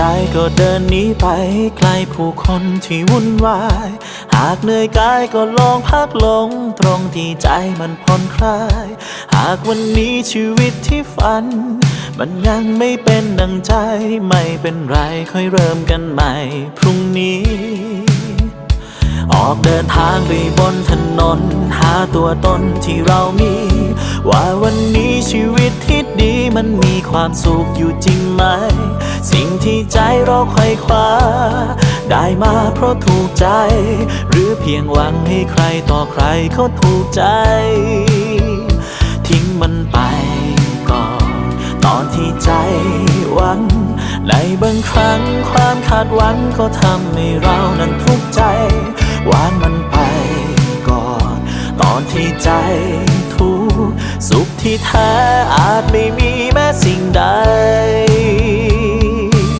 ใจก็เดินหนีไปไกลผู้คนที่วุ่นวายหากเหนื่อยกายก็ลองพักลงตรงที่ใจมันผ่อนคลายหากวันนี้ชีวิตที่ฝันมันยังไม่เป็นดังใจไม่เป็นไรค่อยเริ่มกันใหม่พรุ่งนี้ออกเดินทางไปบนถนนหาตัวตนที่เรามีว่าวันนี้ชีวิตที่ดีมันมีความสุขอยู่จริงไหมสิ่งที่ใจเราไขว่คว้าได้มาเพราะถูกใจหรือเพียงหวังให้ใครต่อใครเขาถูกใจทิ้งมันไปก่อนตอนที่ใจหวังในบางครั้งความคาดหวังก็ทำให้เรานั้นทุกข์ใจวางมันไปก่อนตอนที่ใจทุกข์สุขที่แท้อาจไม่มีแม้สิ่งใด